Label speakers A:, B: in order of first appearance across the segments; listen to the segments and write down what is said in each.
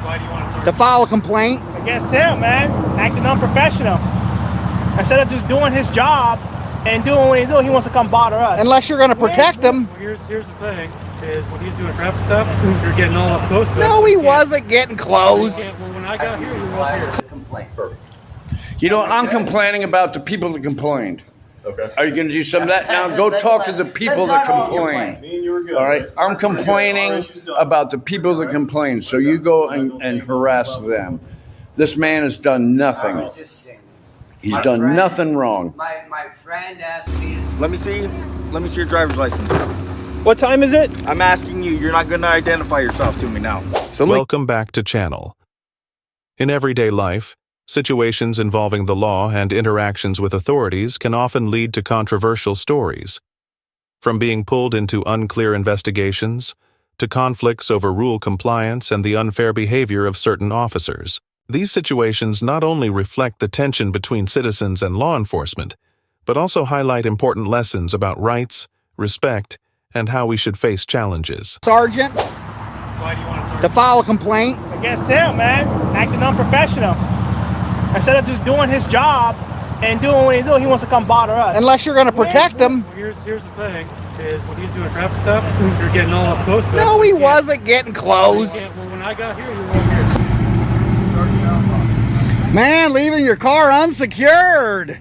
A: Why do you want to
B: To file a complaint.
A: against him, man? Acting unprofessional. Instead of just doing his job and doing what he's doing, he wants to come bother us.
B: Unless you're going to protect him.
A: Well, here's the thing, is when he's doing traffic stuff, you're getting all up close to him.
B: No, he wasn't getting close.
A: Well, when I got here, you were up here.
C: Complaint. Perfect.
D: You know, I'm complaining about the people that complained.
C: Okay.
D: Are you going to do some of that now? Go talk to the people that complained.
C: Me and you were good.
D: All right, I'm complaining about the people that complained, so you go and harass them. This man has done nothing. He's done nothing wrong.
E: My friend asked me to...
F: Let me see your driver's license.
A: What time is it?
F: I'm asking you. You're not going to identify yourself to me now.
G: Welcome back to channel. In everyday life, situations involving the law and interactions with authorities can often lead to controversial stories. From being pulled into unclear investigations, to conflicts over rule compliance and the unfair behavior of certain officers. These situations not only reflect the tension between citizens and law enforcement, but also highlight important lessons about rights, respect, and how we should face challenges.
B: Sergeant.
A: Why do you want
B: To file a complaint.
A: against him, man? Acting unprofessional. Instead of just doing his job and doing what he's doing, he wants to come bother us.
B: Unless you're going to protect him.
A: Well, here's the thing, is when he's doing traffic stuff, you're getting all up close to him.
B: No, he wasn't getting close.
A: Well, when I got here, you were up here.
B: Man, leaving your car unsecured.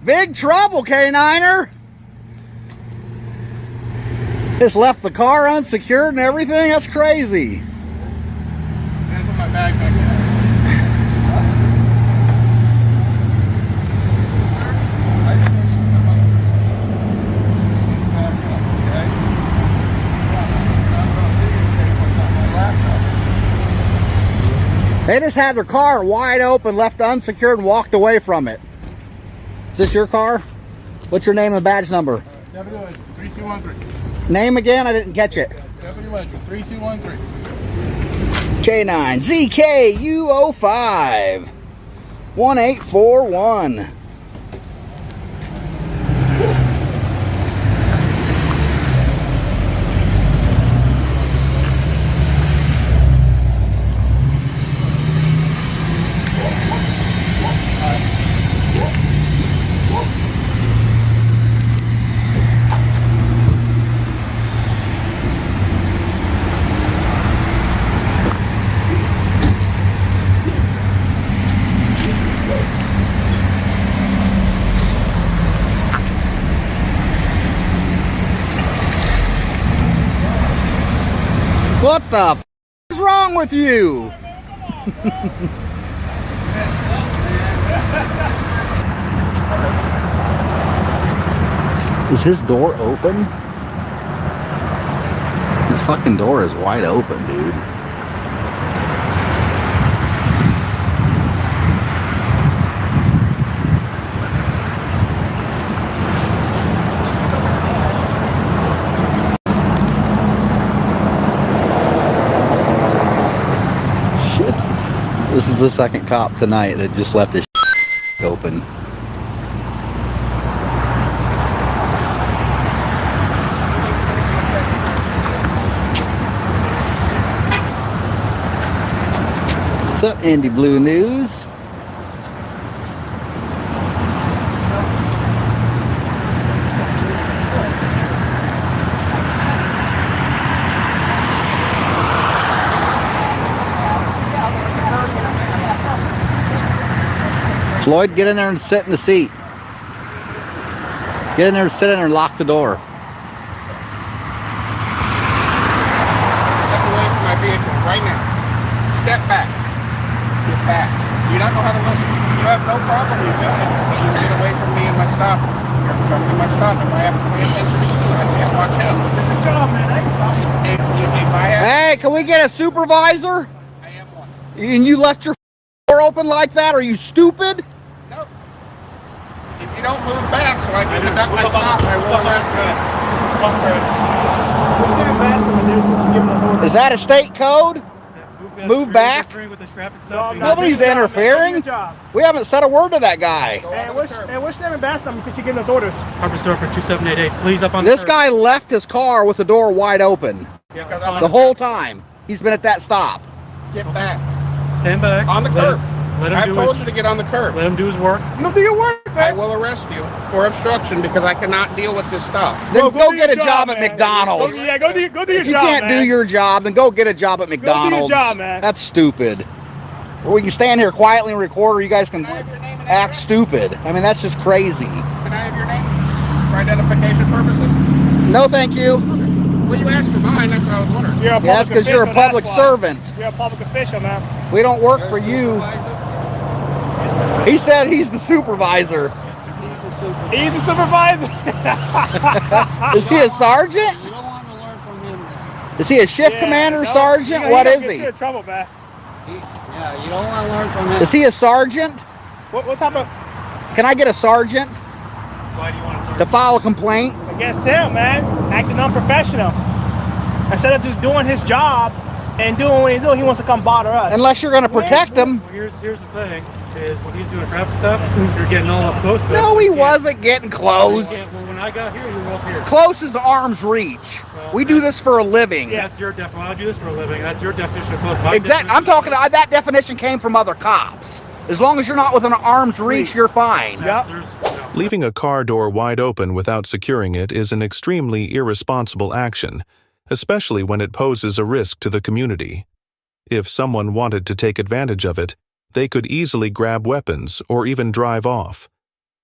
B: Big trouble, K9er. Just left the car unsecured and everything? That's crazy.
A: Man, put my bag back in.
B: They just had their car wide open, left unsecured, and walked away from it. Is this your car? What's your name and badge number?
A: Deputy Ledger, 3213.
B: Name again? I didn't catch it.
A: Deputy Ledger, 3213.
B: K9 ZKU05 1841. What the f is wrong with you? Is his door open? His fucking door is wide open, dude. This is the second cop tonight that just left his open. What's up, Indy Blue News? Floyd, get in there and sit in the seat. Get in there and sit in there and lock the door.
H: Step away from my vehicle right now. Step back. Get back. You don't know how to listen. You have no problem with that. But you get away from me and my stop. You're obstructing my stop. If I have to pay attention to you, I can't watch him.
A: Good job, man.
H: If I have...
B: Hey, can we get a supervisor?
H: I am one.
B: And you left your door open like that? Are you stupid?
H: No. If you don't move back so I can conduct my stop, I will arrest you.
B: Is that a state code? Move back? Nobody's interfering. We haven't said a word to that guy.
A: Hey, what's name and badge number since you're giving us orders? Harper Store for 2788. Please up on
B: This guy left his car with the door wide open
A: Yeah,
B: the whole time. He's been at that stop.
H: Get back.
C: Stand back.
H: On the curb.
C: Let him
H: I've
C: do
H: told
C: his,
H: you to get on the curb.
C: Let him do his work.
A: You don't do your work,
H: I
A: man.
H: will arrest you for obstruction because I cannot deal with this stuff.
B: Then go
A: do
B: get a
A: your
B: job at
A: man.
B: McDonald's.
A: Yeah, go do your
B: If
A: job,
B: you can't
A: man.
B: do your job, then go get a job at McDonald's.
A: job, man.
B: That's stupid. Or we can stand here quietly and record, or you guys can
H: Can I have your name and
B: act
H: address?
B: stupid. I mean, that's just crazy.
H: Can I have your name for identification purposes?
B: No, thank you.
H: Well, you asked for mine. That's what I was wondering.
A: You're a
B: Yeah, that's
A: public
B: because you're a
A: official, that's
B: public
A: why.
B: servant.
A: You're a public official, man.
B: We don't work for
H: You're a
B: you.
H: supervisor?
B: He said he's the supervisor.
A: He's the supervisor.
B: Is he a sergeant?
I: You don't want to learn from him.
B: Is he a shift
A: Yeah,
B: commander,
A: no,
B: sergeant?
A: he
B: What
A: gonna
B: is
A: get
B: he?
A: you in trouble, man.
I: Yeah, you don't want to learn from him.
B: Is he a sergeant?
A: What type of
B: Can I get a sergeant
C: Why do you want to serve?
B: to file a complaint?
A: against him, man? Acting unprofessional. Instead of just doing his job and doing what he's doing, he wants to come bother us.
B: Unless you're going to protect him.
C: Well, here's the thing: is when he's doing traffic stuff, you're getting all up close to him.
B: No,
C: so
B: he
C: you can't-
B: wasn't getting
C: you
B: close.
C: can't- Well, when I got here, you were up here.
B: Close is arm's reach. We do this for a living.
C: That's your definition. I do this for a living. That's your definition of close. My
B: Exactly. I'm talking about that definition came from other cops. As long as you're not within an arm's reach, you're fine.
A: Yep.
G: Leaving a car door wide open without securing it is an extremely irresponsible action, especially when it poses a risk to the community. If someone wanted to take advantage of it, they could easily grab weapons or even drive off.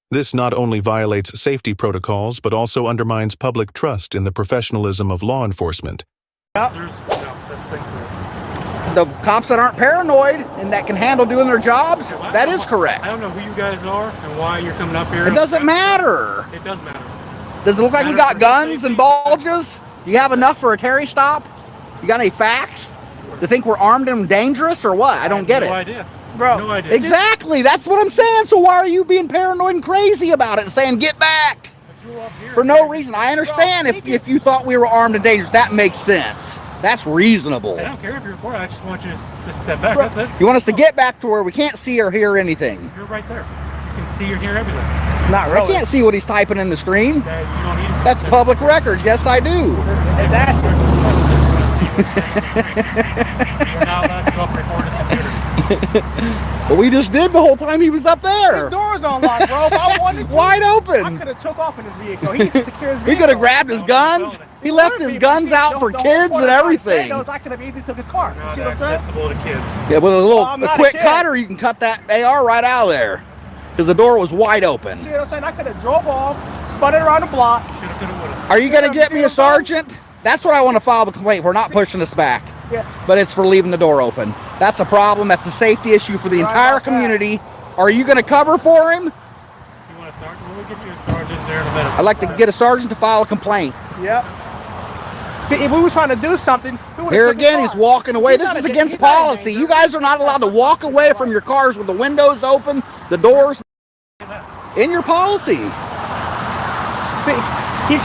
G: This not only violates safety protocols but also undermines public trust in the professionalism of law enforcement.
C: That's incorrect.
B: The cops that aren't paranoid and that can handle doing their jobs, that is correct.
C: I don't know who you guys are and why you're coming up here.
B: It doesn't matter.
C: It does matter.
B: Does it look like we got guns and bulges? Do you have enough for a Terry stop? You got any facts? To think we're armed and dangerous or what? I don't get
C: No
B: it.
C: idea.
A: Bro.
C: No idea.
B: Exactly. That's what I'm saying. So why are you being paranoid and crazy about it and saying get back? For no reason. I understand if you thought we were armed and dangerous. That makes sense. That's reasonable.
C: I don't care if you're recording. I just want you to step back. That's it.
B: You want us to get back to where we can't see or hear anything.
C: You're right there. You can see or hear everything.
A: Not
B: I
A: really.
B: can't see what he's typing in the screen.
C: Okay, you don't need to.
B: That's public records. Yes, I do.
A: It's acid.
C: We're not allowed to go up and record his computer.
B: But we just did the whole time he was up
A: The
B: there.
A: door's unlocked, bro. If I wanted to,
B: Wide
A: I
B: open.
A: could have took off in his vehicle. He needs to secure his vehicle.
B: He could have grabbed his guns. He left his guns out for kids and everything.
A: I could have easily took his car. You
C: Not
A: see what I'm saying?
C: accessible to kids.
B: Yeah, with a little
A: I'm
B: a
A: not a
B: quick
A: kid.
B: cutter, you can cut that AR right out of there. Because the door was wide open.
A: See what I'm saying? I could have drove off, spun it around the block.
C: Shoulda, coulda, woulda.
B: Are you going to get me a sergeant? That's what I want to file the complaint for, not pushing us back.
A: Yeah.
B: But it's for leaving the door open. That's a problem. That's a safety issue for the
A: Right
B: entire
A: about that.
B: community. Are you going to cover for him?
C: You want a sergeant? We'll get you a sergeant there in a minute.
B: I'd like to get a sergeant to file a complaint.
A: Yep. See, if we were trying to do something, we would've
B: Here
A: took his
B: again, he's
A: car.
B: walking away.
A: He's
B: This
A: not
B: is
A: a-
B: against
A: he's not a
B: policy.
A: danger.
B: You guys are not allowed to walk away from your cars with the windows open, the doors in your policy.
A: See,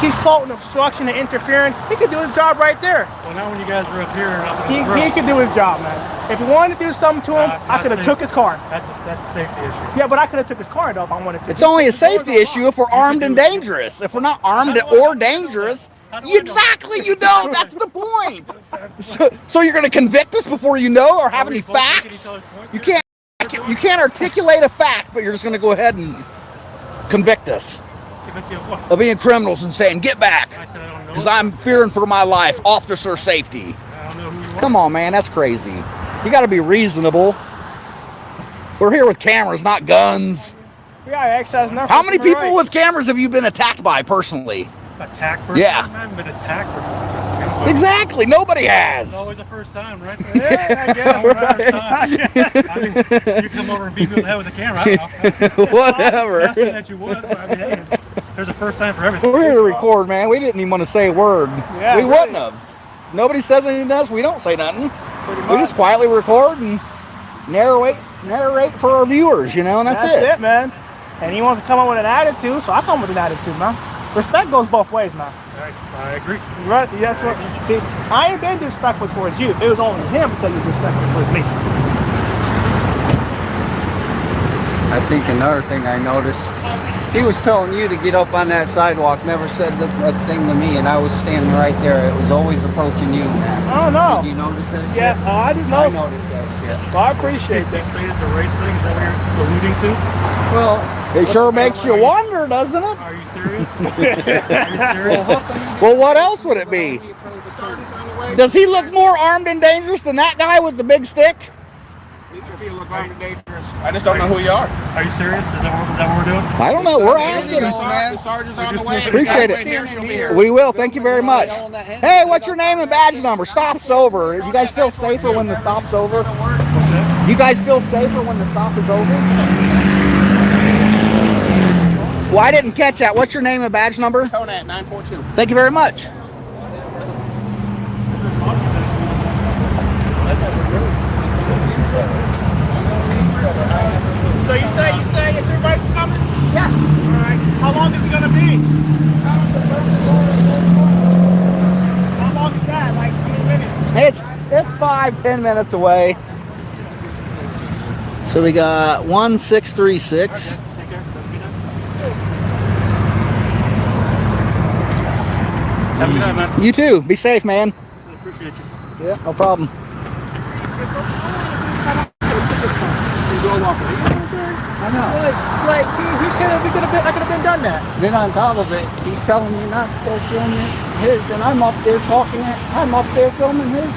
A: he's faulting obstruction and interfering. He could do his job right there.
C: Well, now when you guys were up here and up in
A: He
C: the room,
A: could do his job, man. If he wanted to do something to him, I
C: not
A: could have
C: safe.
A: took his car.
C: that's a safety issue.
A: Yeah, but I could have took his car though if I wanted to.
B: It's only a safety issue if we're armed and dangerous. If we're not armed or dangerous, exactly, you don't. That's the point. So you're going to convict us before you know or have any facts? You can't articulate a fact, but you're just going to go ahead and convict us of being criminals and saying, get back,
C: I said I don't know.
B: because I'm fearing for my life, officer safety.
C: I don't know who you are.
B: Come on, man, that's crazy. You got to be reasonable. We're here with cameras, not guns.
A: We got exercise enough.
B: How many people with cameras have you been attacked by personally?
C: Attack person?
B: Yeah.
C: I haven't been attacked person.
B: Exactly, nobody has.
C: It's always the first time, right?
A: Yeah, I guess.
C: First time. I mean, you come over and beat me in the head with a camera. I don't know.
B: Whatever.
C: Not saying that you would, but I mean, hey, there's a first time for everything.
B: We're here to record, man. We didn't even want to say a word.
A: Yeah,
B: we
A: really.
B: wouldn't have. Nobody says anything to us. We don't say nothing.
A: Pretty
B: We
A: much.
B: just quietly record and narrate for our viewers, you know, and that's it.
A: man. And he wants to come up with an attitude, so I come with an attitude, man. Respect goes both ways, man.
C: I agree.
A: Right? That's what. See, I ain't been disrespectful towards you. It was only him because he was disrespectful towards me.
I: I think another thing I noticed, he was telling you to get up on that sidewalk, never said a thing to me, and I was standing right there. It was always approaching you.
A: I don't know.
I: Did you notice that?
A: Yeah,
I: shit?
A: I didn't
I: I
A: know.
I: noticed that shit. yet.
A: Well, I appreciate
C: They
A: that.
C: say it's a race thing. Is that what you're alluding to?
I: Well,
B: It sure makes you wonder, doesn't it?
C: Are you serious? Are you serious?
B: Well, what else would it be?
H: Sergeant's on the way.
B: Does he look more armed and dangerous than that guy with the big stick?
H: Neither of you look armed and dangerous. I just don't know who you are.
C: Are you serious? Is that what we're doing?
B: I don't know. We're asking.
H: The sergeant's on the way.
B: Appreciate it.
H: She'll be here.
B: We will. Thank you very much. Hey, what's your name and badge number? Stop's over. You guys feel safer when the stop's over? You guys feel safer when the stop is over? Well, I didn't catch that. What's your name and badge number?
H: Conant 942.
B: Thank you very much.
A: So you say, is everybody coming? Yeah. All right. How long is it gonna be? How long is that? Like 2 minutes?
B: It's 5-10 minutes away. So we got 1636.
C: Take care. Have a good night, man.
B: You too. Be safe, man.
C: I appreciate you.
B: Yeah, no problem.
I: I know.
A: Like we could have been done that.
I: Then on top of it, he's telling me not to go film his, and I'm up there talking. I'm up there filming his.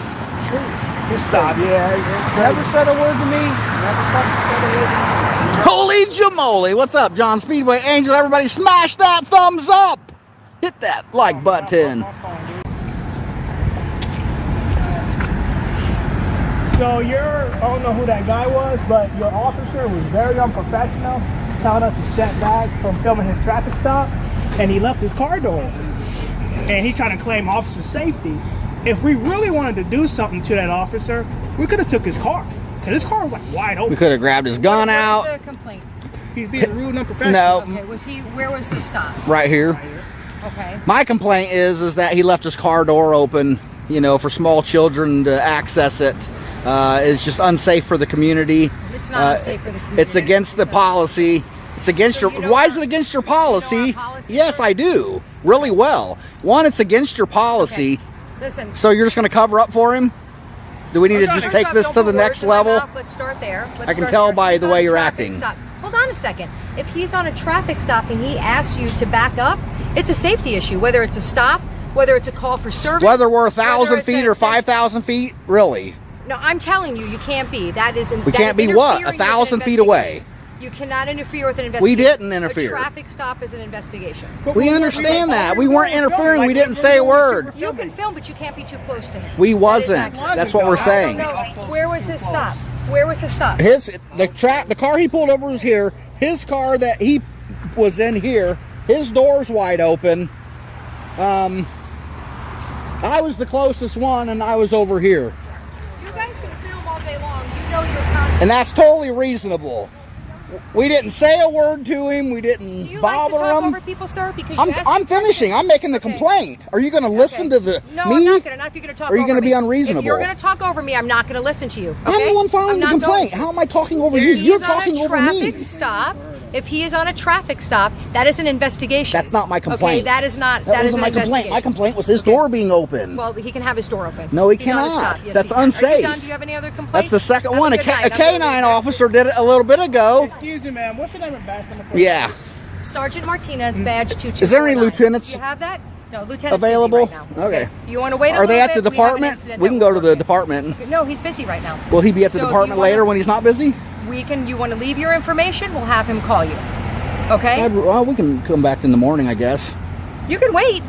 A: You stop. Yeah.
I: Never said a word to me. Never fucking said a word to me.
B: Holy jamoly. What's up, John Speedway Angel? Everybody smash that thumbs up. Hit that like button.
A: So I don't know who that guy was, but your officer was very unprofessional, telling us to step back from filming his traffic stop, and he left his car door open. And he's trying to claim officer safety. If we really wanted to do something to that officer, we could have took his car, because his car was like wide
B: We
A: open.
B: could have grabbed his gun out.
J: What's the complaint?
A: He's being rude and unprofessional.
B: No,
J: Okay, where was the stop?
B: right here.
J: Okay.
B: My complaint is that he left his car door open, you know, for small children to access it. It's just unsafe for the community.
J: It's not unsafe for the community.
B: It's against the policy. It's against
J: So
B: your.
J: you know
B: Why
J: our-
B: is it against your
J: you know our
B: policy?
J: policy,
B: Yes,
J: sir?
B: I do. Really well. One, it's against your policy.
J: Okay. Listen.
B: So you're just going to cover up for him? Do we need to just
J: First
B: take
J: off,
B: this
J: don't
B: to
J: put
B: the
J: words
B: next
J: in my
B: level?
J: mouth. Let's start there.
B: I can tell by the way you're acting.
J: Stop. Hold on a second. If he's on a traffic stop and he asks you to back up, it's a safety issue. Whether it's a stop, whether it's a call for service,
B: Whether we're
J: whether
B: 1,000
J: it's
B: feet
J: an
B: or
J: essential-
B: 5,000 feet, really?
J: No, I'm telling you, you can't be. That isn't.
B: We can't be what? 1,000 feet away.
J: You cannot interfere with an investigation.
B: We didn't interfere.
J: A traffic stop is an investigation.
B: We understand that. We weren't interfering. We didn't say a word.
J: You can film, but you can't be too close to him.
B: We
J: That is
B: wasn't.
J: not-
B: That's what we're saying.
J: No, where was his stop? Where was his stop?
B: The car he pulled over was here. His car that he was in here. His door's wide open. I was the closest one, and I was over here,
J: You guys can film all day long. You know your content.
B: and that's totally reasonable. We didn't say a word to him. We
J: Do
B: didn't
J: you like to
B: bother
J: talk
B: him.
J: over people, sir? Because you asked
B: I'm
J: me questions.
B: finishing. I'm making the
J: Okay.
B: complaint. Are you going to listen to the
J: No,
B: me?
J: I'm not gonna. Not if you're gonna talk.
B: Or are you
J: over
B: gonna be
J: me.
B: unreasonable?
J: If you're gonna talk over me, I'm not gonna listen to you.
B: I'm
J: okay?
B: the one filing
J: I'm
B: the
J: not
B: complaint.
J: going to.
B: How am I talking over
J: If
B: you?
J: he
B: You're
J: is on
B: talking
J: a
B: over me.
J: traffic stop. If he is on a traffic stop, that is an investigation.
B: That's not my complaint.
J: Okay, that is not.
B: That
J: is
B: wasn't
J: an
B: my complaint.
J: investigation.
B: My complaint was his door being open.
J: Well, he can have his door open.
B: No, he
J: He's on a
B: cannot.
J: stop. Yes,
B: That's
J: he can. Are
B: unsafe.
J: you done? Do you have any other complaints?
B: That's the second
J: Have
B: one. A
J: good night. I'm gonna
B: canine
J: leave.
B: officer did it a little bit ago.
A: Excuse me, ma'am. What's the name of badge number?
B: Yeah.
J: Sergeant Martinez, badge 2249.
B: Is there any lieutenants
J: Do you have that? No, lieutenant's
B: available?
J: busy right now.
B: Okay.
J: You want to wait a
B: Are they
J: little
B: at the
J: bit? We have an
B: department?
J: incident
B: We
J: that
B: can go to
J: we're
B: the
J: working.
B: department.
J: No, he's busy right now.
B: Will he be at the
J: So if
B: department
J: you wanna-
B: later when he's not busy?
J: You want to leave your information? We'll have him call you. Okay?
B: Well, we can come back in the morning, I guess.
J: You can wait.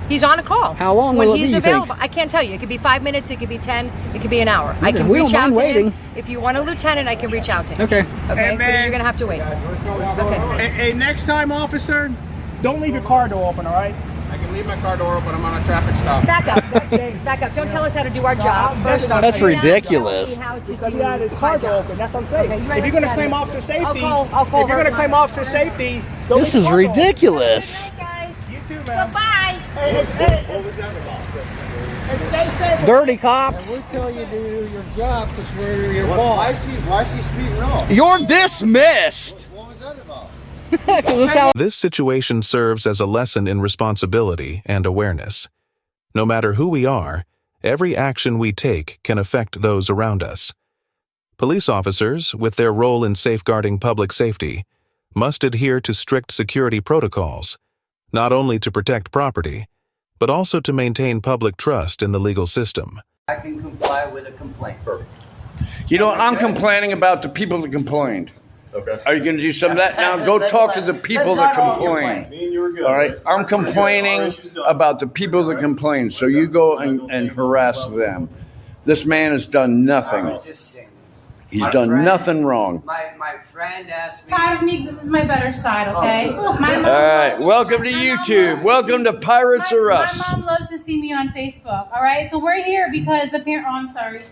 J: He's on a call.
B: How long
J: when
B: will it
J: he's
B: be, you think?
J: available? I can't tell you. It could be 5 minutes. It could be 10. It could be an hour. I
B: Okay,
J: can
B: we
J: reach
B: don't
J: out
B: mind
J: to
B: waiting.
J: him. If you want a lieutenant, I can reach out to him.
B: Okay.
J: Okay.
A: Hey,
J: But
A: man.
J: you're gonna have to wait. Okay.
A: Hey, next time, officer, don't leave your car door open, all right?
H: I can leave my car door open. I'm on a traffic stop.
J: Back up. Back up. Don't tell us how to do our job. First off,
B: That's
J: you're not
B: ridiculous.
J: telling me how to
A: Because
J: do
A: he had his
J: my
A: car door
J: job.
A: open. That's unsafe.
J: Okay, you ready?
A: If you're going to
J: Let's
A: claim
J: get out of
A: officer
J: here.
A: safety,
J: I'll call
A: if you're going to
J: her.
A: claim officer safety, don't
B: This
A: leave
B: is
A: your car door open.
B: ridiculous.
J: Good night, guys.
A: You too, man.
J: Bye.
A: What was that about? And stay safe.
B: Dirty cops.
I: We tell you to do your job because we're your boss.
F: Why is he speeding off?
B: You're dismissed.
F: What was that about?
B: 'Cause this how
G: This situation serves as a lesson in responsibility and awareness. No matter who we are, every action we take can affect those around us. Police officers, with their role in safeguarding public safety, must adhere to strict security protocols, not only to protect property, but also to maintain public trust in the legal system.
E: I can comply with a complaint.
F: Perfect.
D: You know, I'm complaining about the people that complained.
F: Okay.
D: Are you going to do some of that now? Go talk to the people that complain.
F: Me and you were good.
D: All right. I'm complaining about the people that complain. So you go and harass them. This man has done nothing. He's done nothing wrong.
E: My friend asked me.
K: Part of me, this is my better side, okay?
D: All right. Welcome to YouTube. Welcome to Pirates or Us.
K: My mom loves to see me on Facebook, all right? So we're here because apparently, oh, I'm sorry.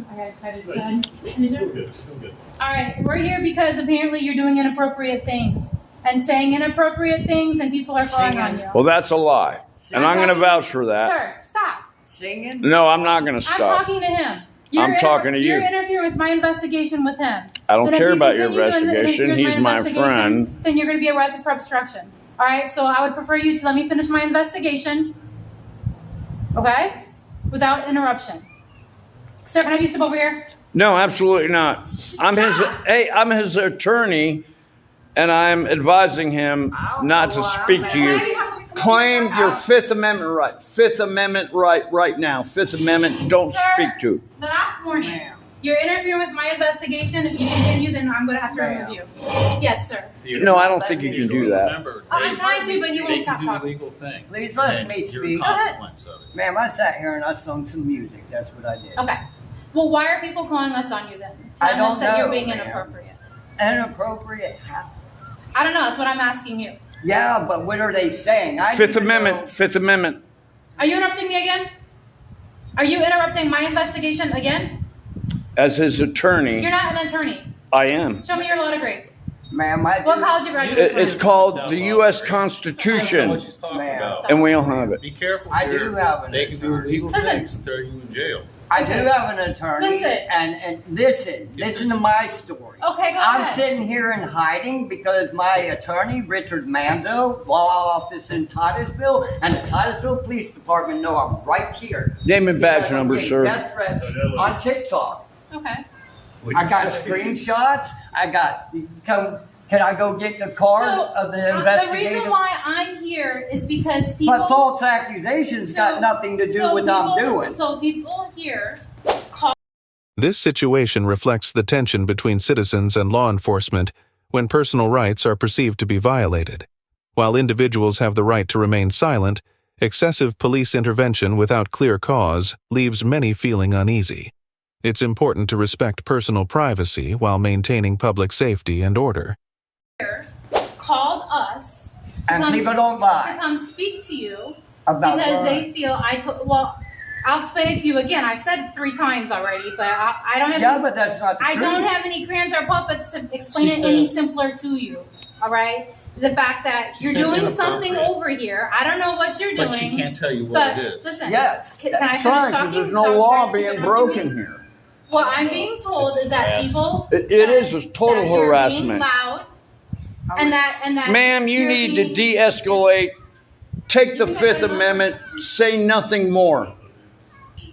K: I got excited. Go ahead.
F: Still good. Still good.
K: All right, we're here because apparently you're doing inappropriate things and saying inappropriate things and people are calling on you.
D: Well, that's a lie. And I'm going to vouch for that.
K: Sir, stop.
E: Singing?
D: No, I'm not going to
K: I'm
D: stop.
K: talking to him.
D: I'm talking to you.
K: You're interfering with my investigation with him.
D: I don't
K: Then if
D: care
K: you
D: about your
K: continue to
D: investigation.
K: interfere with
D: He's my
K: investigation,
D: friend.
K: Then you're going to be arrested for obstruction. All right, so I would prefer you to let me finish my investigation, okay, without interruption. Sir, can I be step over here?
D: No, absolutely not. I'm his attorney, and I'm advising him not to speak to you. Claim your Fifth Amendment right. Fifth Amendment right now. Fifth Amendment, don't speak to.
K: The last warning. You're interfering with my investigation. If you continue, then I'm going to have to remove you. Yes, sir.
D: No, I don't think you can do that.
K: I'm trying to, but you won't stop talking.
E: Please let me speak.
K: Go ahead.
E: Ma'am, I sat here and I sung some music. That's what I did.
K: Okay. Well, why are people calling us on you then?
E: I
K: Telling
E: don't
K: us that you're
E: know,
K: being
E: ma'am.
K: inappropriate.
E: Inappropriate? How?
K: I don't know. That's what I'm asking you.
E: Yeah, but what are they saying?
D: Fifth Amendment. Fifth Amendment.
K: Are you interrupting me again? Are you interrupting my investigation again?
D: As his attorney,
K: You're not an attorney.
D: I am.
K: Show me your law degree.
E: Ma'am, I do.
K: What college you graduated from?
D: It's called the U.S. Constitution,
E: Ma'am,
D: and we all have it.
C: Be careful.
E: I do have an
C: They can do
E: attorney.
C: illegal
K: Listen.
C: things and throw you in jail.
E: I do have an attorney.
K: Listen.
E: And listen to my story.
K: Okay, go
E: I'm
K: ahead.
E: sitting here in hiding because my attorney, Richard Manzo, law office in Titusville, and the Titusville Police Department know I'm right here.
D: Name and badge
E: Because I'm
D: number,
E: getting
D: sir.
E: Death threats on TikTok.
K: Okay.
E: I got screenshots. Can I go get the card of the investigator?
K: The reason why I'm here is because people.
E: But false accusations got nothing to do with what I'm doing.
K: So people here.
G: This situation reflects the tension between citizens and law enforcement when personal rights are perceived to be violated. While individuals have the right to remain silent, excessive police intervention without clear cause leaves many feeling uneasy. It's important to respect personal privacy while maintaining public safety and order.
K: Called us to
E: And
K: come
E: people don't lie
K: to come speak to you
E: about
K: because
E: what?
K: they feel I'll explain it to you again. I've said 3 times already, but I don't have.
E: Yeah, but that's not the
K: I
E: truth.
K: don't have any crayons or puppets to explain it any simpler to you. All right. The fact that you're doing something over here, I don't know what you're doing.
C: But she can't tell you what it is.
K: Listen,
E: Yes,
K: can I
E: that's
K: finish
D: Right,
K: talking?
D: because there's no law being broken here.
K: What I'm being told is that people.
D: It is a total
K: that you're
D: harassment.
K: being loud, and that.
D: Ma'am, you
K: you're
D: need to
K: being-
D: de-escalate. Take the Fifth Amendment. Say nothing more.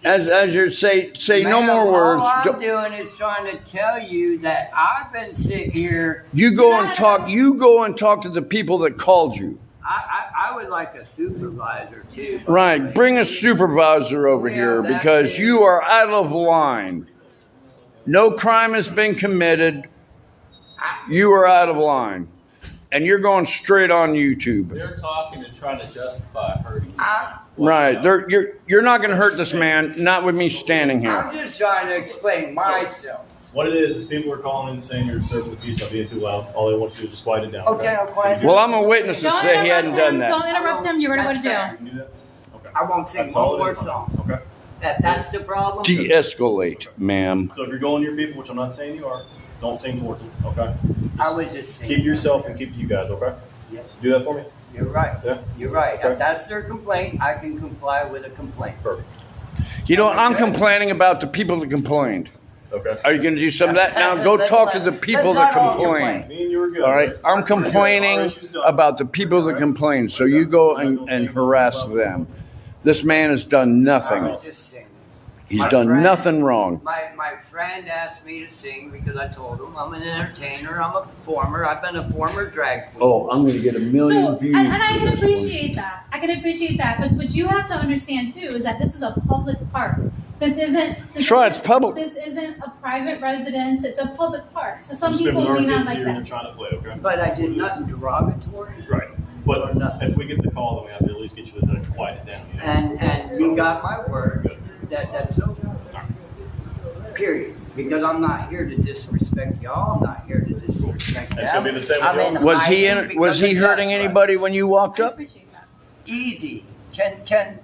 D: As you say no
E: Ma'am,
D: more words.
E: All I'm doing is trying to tell you that I've been sitting here.
D: You go and talk. You go and talk to the people that called you.
E: I would like a supervisor too.
D: Right. Bring a supervisor over here because you are out of line. No crime has been committed. You are out of line. And you're going straight on YouTube.
C: They're talking and trying to justify hurting you.
D: Right. You're not going to hurt this man, not with me standing here.
E: I'm just trying to explain myself.
F: What it is people are calling in saying you're serving the peace by being too loud. All they want to do is just quiet it down.
E: Okay, I'll quiet it down.
D: Well, I'm a witness to
K: Don't
D: say he
K: interrupt
D: hadn't
K: him.
D: done that.
K: Don't interrupt him. You're going to go to jail.
F: You can do that? Okay.
E: I won't sing
F: That's all
E: one
F: it
E: more
F: is.
E: song.
F: Okay.
E: That's the problem.
D: De-escalate, ma'am.
F: So if you're going to your people, which I'm not saying you are, don't sing for them. Okay.
E: I was just singing.
F: Keep yourself and keep you guys. Okay.
E: Yes.
F: Do that for me.
E: You're right.
F: Yeah.
E: You're right.
F: Okay.
E: If that's their complaint, I can comply with a complaint.
F: Perfect.
D: You know, I'm complaining about the people that complained.
F: Okay.
D: Are you going to do some of that now? Go talk to the people that complained.
F: Me and you were good.
D: All right. I'm complaining about the people that complain. So you go and harass them. This man has done
E: I
D: nothing.
E: was just singing.
D: He's done nothing wrong.
E: My friend asked me to sing because I told him I'm an entertainer, I'm a performer, I've been a former drag queen.
D: Oh, I'm going to get a million views.
K: And I can appreciate that. I can appreciate that. But what you have to understand too is that this is a public park. This isn't.
D: That's right, it's public.
K: This isn't a private residence. It's a public park. So some
F: Just
K: people
F: our
K: may not
F: kids
K: like
F: here and
K: that.
F: trying to play, okay?
E: But I did nothing derogatory.
F: Right. But if we get the call, then we have to at least get you to quiet it down. You know?
E: And you got my word that's okay. Period. Because I'm not here to disrespect y'all. I'm not here to disrespect them.
F: It's gonna be the same with y'all.
D: Was he hurting anybody when you walked up?
E: Easy. Can.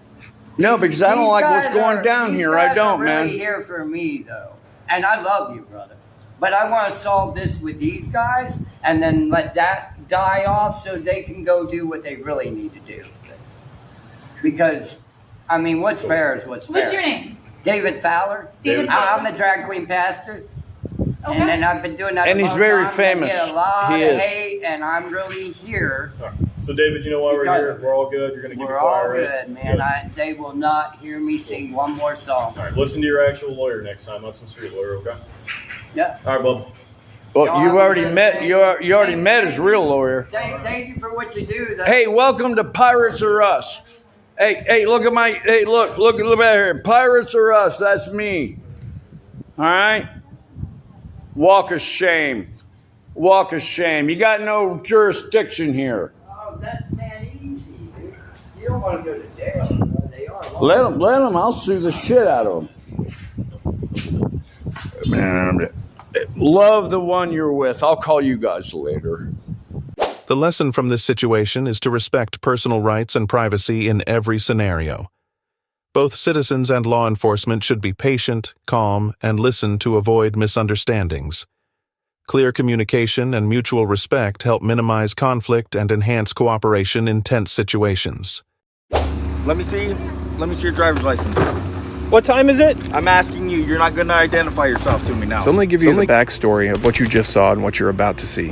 D: No, because I don't like what's going down here. I don't, man.
E: Really here for me though, and I love you, brother. But I want to solve this with these guys, and then let that die off so they can go do what they really need to do. Because, I mean, what's fair is what's fair.
K: What's your name?
E: David Fowler.
K: David
E: I'm
K: Fowler.
E: the drag queen pastor.
K: Okay.
E: And I've been doing that.
D: And he's very famous.
E: I get a lot
D: He
E: of
D: is.
E: hate, and I'm really here.
F: All right. So, David, you know why we're here? We're all good. You're going to keep it
E: We're all
F: quiet, right?
E: good, man. They will not hear me sing one more song.
F: All right, listen to your actual lawyer next time, not some street lawyer, okay?
E: Yeah.
F: All right, bub.
D: Well, you already met. You already met his real lawyer.
E: Thank you for what you do.
D: Hey, welcome to Pirates or Us. Hey, look at my. Hey, look at here. Pirates or Us. That's me. All right. Walk of shame. Walk of shame. You got no jurisdiction here.
E: Oh, that's not easy, dude. You don't want to go to jail. They are.
D: Let them. I'll sue the shit out of them. Man, love the one you're with. I'll call you guys later.
G: The lesson from this situation is to respect personal rights and privacy in every scenario. Both citizens and law enforcement should be patient, calm, and listen to avoid misunderstandings. Clear communication and mutual respect help minimize conflict and enhance cooperation in tense situations.
L: Let me see your driver's license.
A: What time is it?
L: I'm asking you. You're not going to identify yourself to me now.
M: So let me give you the backstory of what you just saw and what you're about to see,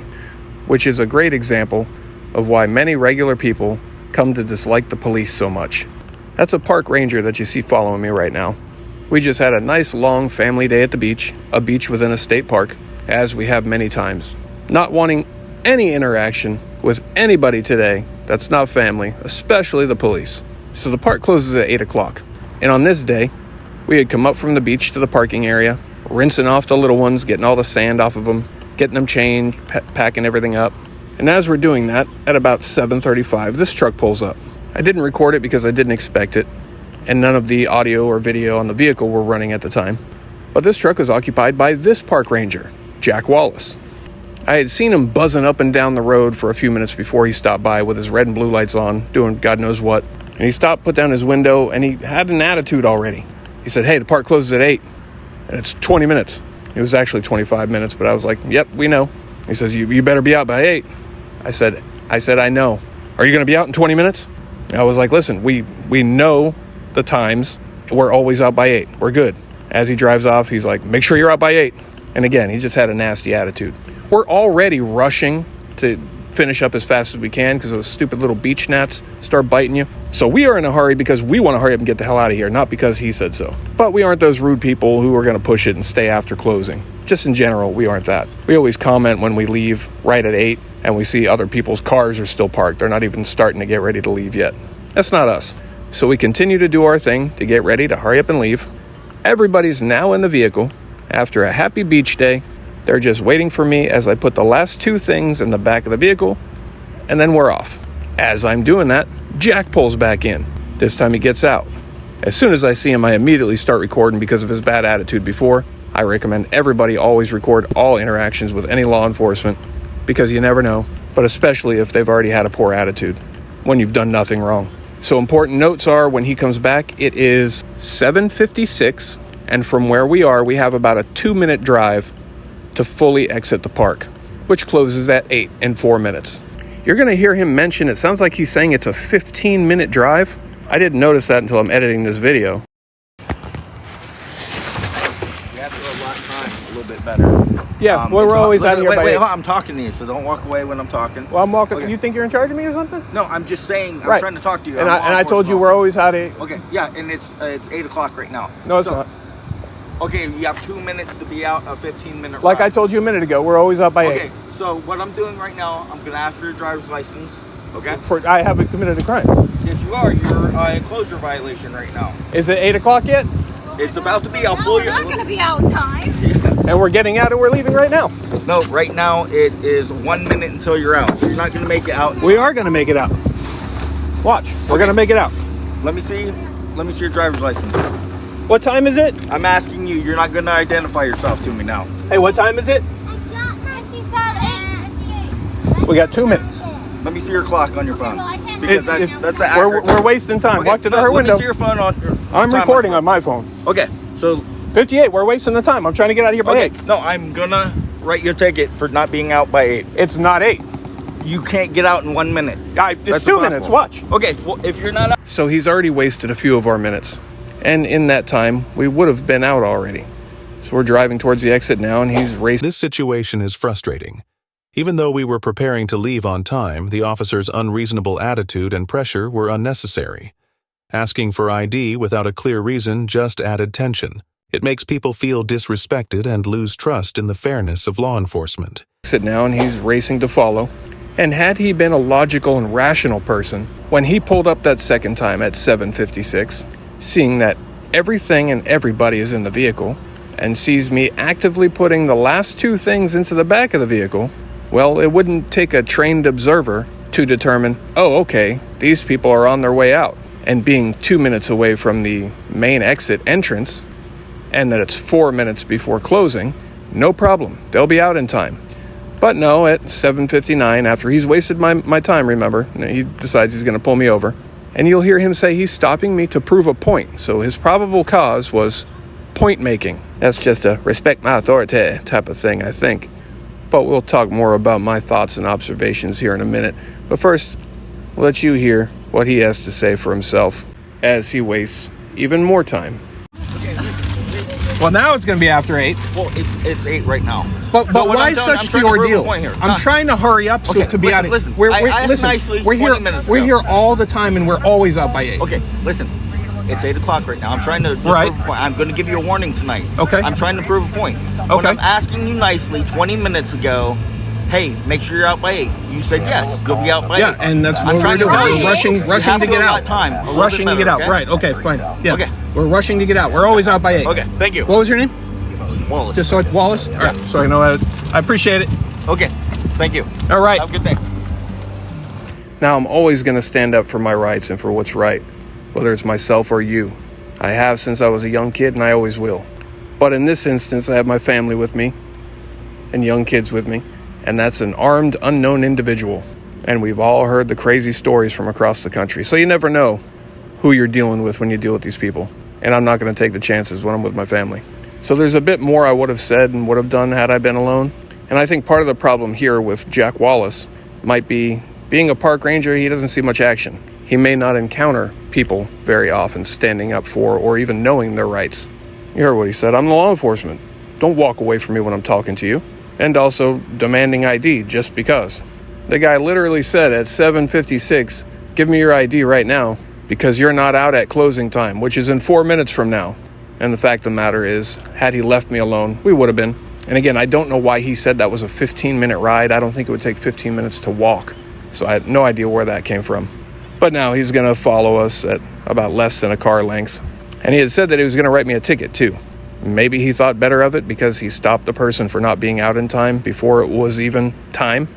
M: which is a great example of why many regular people come to dislike the police so much. That's a park ranger that you see following me right now. We just had a nice long family day at the beach, a beach within a state park, as we have many times. Not wanting any interaction with anybody today that's not family, especially the police. So the park closes at 8 o'clock. And on this day, we had come up from the beach to the parking area, rinsing off the little ones, getting all the sand off of them, getting them changed, packing everything up. And as we're doing that, at about 7:35, this truck pulls up. I didn't record it because I didn't expect it, and none of the audio or video on the vehicle were running at the time. But this truck was occupied by this park ranger, Jack Wallace. I had seen him buzzing up and down the road for a few minutes before he stopped by with his red and blue lights on, doing God knows what. And he stopped, put down his window, and he had an attitude already. He said, "Hey, the park closes at 8, and it's 20 minutes. It was actually 25 minutes, but I was like, "Yep, we know." He says, you better be out by 8. I said, "I know. Are you going to be out in 20 minutes?" I was like, "Listen, we know the times. We're always out by 8. We're good." As he drives off, he's like, "Make sure you're out by 8. And again, he just had a nasty attitude. We're already rushing to finish up as fast as we can because those stupid little beach gnats start biting you. So we are in a hurry because we want to hurry up and get the hell out of here, not because he said so. But we aren't those rude people who are going to push it and stay after closing. Just in general, we aren't that. We always comment when we leave right at 8 and we see other people's cars are still parked. They're not even starting to get ready to leave yet. That's not us. So we continue to do our thing to get ready to hurry up and leave. Everybody's now in the vehicle. After a happy beach day, they're just waiting for me as I put the last 2 things in the back of the vehicle, and then we're off. As I'm doing that, Jack pulls back in. This time he gets out. As soon as I see him, I immediately start recording because of his bad attitude before. I recommend everybody always record all interactions with any law enforcement because you never know, but especially if they've already had a poor attitude, when you've done nothing wrong. So important notes are when he comes back, it is 7:56, and from where we are, we have about a 2-minute drive to fully exit the park, which closes at 8 in 4 minutes. You're going to hear him mention, it sounds like he's saying it's a 15-minute drive. I didn't notice that until I'm editing this video.
L: We have to allot time a little bit better.
A: Yeah, we're always out here by
L: Wait,
A: 8.
L: I'm talking to you, so don't walk away when I'm talking.
A: Well, I'm walking.
L: Okay.
A: You think you're in charge of me or something?
L: No, I'm just saying, I'm
A: Right.
L: trying to talk to you.
A: And I told you we're always out at 8.
L: Okay, yeah, and it's 8 o'clock right now.
A: No, it's
L: So,
A: not.
L: Okay, you have 2 minutes to be out, a 15-minute ride.
M: Like I told you a minute ago, we're always out by 8.
L: Okay, so what I'm doing right now, I'm gonna ask for your driver's license. Okay.
M: I haven't committed a crime.
L: Yes, you are. You're a enclosure violation right now.
M: Is it 8 o'clock yet?
L: It's about to be. I'll pull you.
J: We're not going to be out in time.
M: And we're getting out and we're leaving right now.
L: No, right now it is 1 minute until you're out. So you're not gonna make it out.
M: We are gonna make it out. Watch, we're gonna make it out.
L: Let me see your driver's license.
M: What time is it?
L: I'm asking you. You're not gonna identify yourself to me now.
M: Hey, what time is it? We got 2 minutes.
L: Let me see your clock on your phone. Because that's the accurate
M: we're wasting time.
L: Okay,
M: Walk to her window.
L: Let me see your phone on.
M: I'm recording on my phone.
L: Okay, so
M: 58. We're wasting the time. I'm trying to get out of here by 8.
L: No, I'm gonna write you a ticket for not being out by 8.
M: It's not 8.
L: You can't get out in 1 minute.
M: It's 2 minutes. Watch.
L: Okay, well, if you're not out.
M: So he's already wasted a few of our minutes. And in that time, we would have been out already. So we're driving towards the exit now, and he's racing.
G: This situation is frustrating. Even though we were preparing to leave on time, the officer's unreasonable attitude and pressure were unnecessary. Asking for ID without a clear reason just added tension. It makes people feel disrespected and lose trust in the fairness of law enforcement.
M: Exit now, and he's racing to follow. And had he been a logical and rational person, when he pulled up that second time at 7:56, seeing that everything and everybody is in the vehicle, and sees me actively putting the last 2 things into the back of the vehicle, well, it wouldn't take a trained observer to determine, oh, okay, these people are on their way out. And being 2 minutes away from the main exit entrance, and that it's 4 minutes before closing, no problem, they'll be out in time. But no, at 7:59, after he's wasted my time, remember, he decides he's going to pull me over. And you'll hear him say he's stopping me to prove a point. So his probable cause was point making. That's just a respect my authority type of thing, I think. But we'll talk more about my thoughts and observations here in a minute. But first, we'll let you hear what he has to say for himself as he wastes even more time. Well, now it's going to be after 8.
L: Well, it's 8 right now.
M: But why such the ordeal? I'm trying to hurry up to be out of here. We're here all the time and we're always out by 8.
L: Okay, listen. It's 8 o'clock right now. I'm trying to prove a point. I'm going to give you a warning tonight.
M: Okay.
L: I'm trying to prove a point.
M: Okay.
L: When I'm asking you nicely 20 minutes ago, hey, make sure you're out by 8. You said yes, you'll be out by 8.
M: Yeah, and that's what we're doing. We're rushing to get out. Rushing to get out. Right, okay, fine. Yeah. Okay. We're rushing to get out. We're always out by 8.
L: Okay, thank you.
M: What was your name?
L: Wallace.
M: Just so Wallace? All right, so I know that. I appreciate it.
L: Okay, thank you.
M: All right.
L: Have a good day.
M: Now, I'm always going to stand up for my rights and for what's right, whether it's myself or you. I have since I was a young kid, and I always will. But in this instance, I have my family with me and young kids with me, and that's an armed, unknown individual. And we've all heard the crazy stories from across the country, so you never know who you're dealing with when you deal with these people. And I'm not going to take the chances when I'm with my family. So there's a bit more I would have said and would have done had I been alone. And I think part of the problem here with Jack Wallace might be being a park ranger, he doesn't see much action. He may not encounter people very often standing up for or even knowing their rights. You heard what he said. I'm the law enforcement. Don't walk away from me when I'm talking to you. And also demanding ID just because. The guy literally said at 7:56, give me your ID right now because you're not out at closing time, which is in 4 minutes from now. And the fact of the matter is, had he left me alone, we would have been. And again, I don't know why he said that was a 15-minute ride. I don't think it would take 15 minutes to walk. So I had no idea where that came from. But now he's going to follow us at about less than a car length. And he had said that he was going to write me a ticket too. Maybe he thought better of it because he stopped the person for not being out in time before it was even time.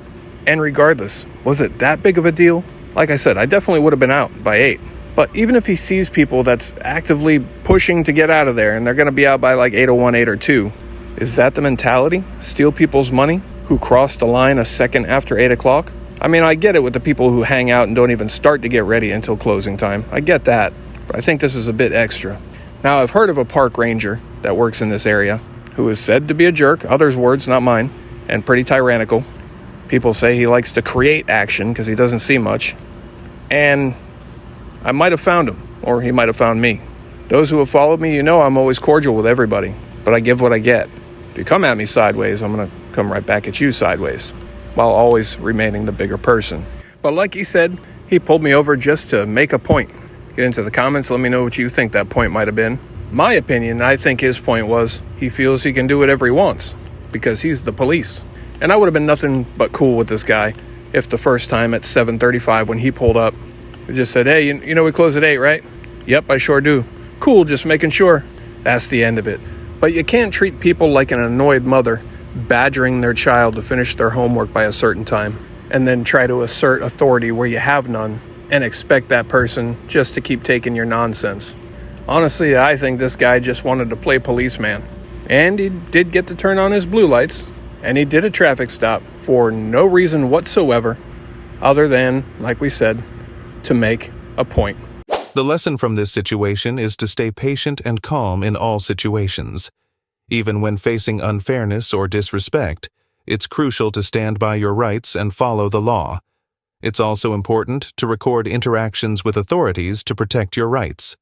M: And regardless, was it that big of a deal? Like I said, I definitely would have been out by 8. But even if he sees people that's actively pushing to get out of there and they're going to be out by like 8:01, 8:02, is that the mentality? Steal people's money who crossed the line a second after 8 o'clock? I mean, I get it with the people who hang out and don't even start to get ready until closing time. I get that, but I think this is a bit extra. Now, I've heard of a park ranger that works in this area who is said to be a jerk, others' words, not mine, and pretty tyrannical. People say he likes to create action because he doesn't see much. And I might have found him, or he might have found me. Those who have followed me, you know I'm always cordial with everybody, but I give what I get. If you come at me sideways, I'm going to come right back at you sideways, while always remaining the bigger person. But like he said, he pulled me over just to make a point. Get into the comments, let me know what you think that point might have been. My opinion, I think his point was he feels he can do whatever he wants because he's the police. And I would have been nothing but cool with this guy if the first time at 7:35 when he pulled up, he just said, hey, you know we close at 8, right? Yep, I sure do. Cool, just making sure. That's the end of it. But you can't treat people like an annoyed mother badgering their child to finish their homework by a certain time and then try to assert authority where you have none and expect that person just to keep taking your nonsense. Honestly, I think this guy just wanted to play policeman. And he did get to turn on his blue lights, and he did a traffic stop for no reason whatsoever other than, like we said, to make a point.
G: The lesson from this situation is to stay patient and calm in all situations. Even when facing unfairness or disrespect, it's crucial to stand by your rights and follow the law. It's also important to record interactions with authorities to protect your rights.